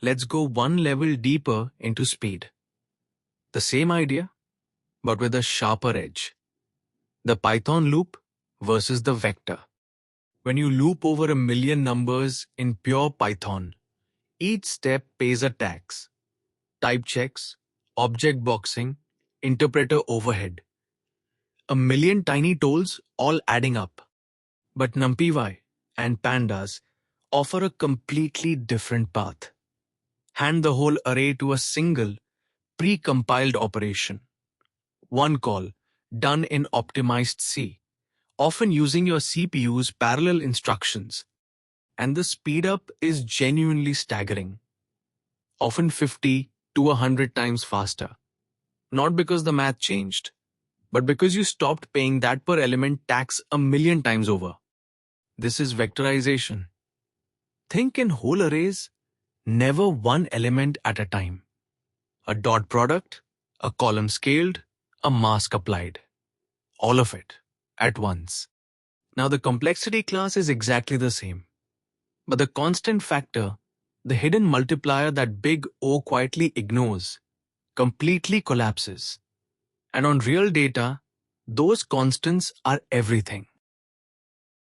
let's go one level deeper into speed. The same idea, but with a sharper edge. The Python loop versus the vector. When you loop over a million numbers in pure Python, each step pays a tax. Type checks, object boxing, interpreter overhead. A million tiny tolls all adding up. But NumPy and Pandas offer a completely different path. Hand the whole array to a single, pre-compiled operation. One call, done in optimized C, often using your CPU's parallel instructions. And the speedup is genuinely staggering. Often 50 to 100 times faster. Not because the math changed, but because you stopped paying that per element tax a million times over. This is vectorization. Think in whole arrays, never one element at a time. A dot product, a column scaled, a mask applied. All of it, at once. Now the complexity class is exactly the same. But the constant factor, the hidden multiplier that big O quietly ignores, completely collapses. And on real data, those constants are everything.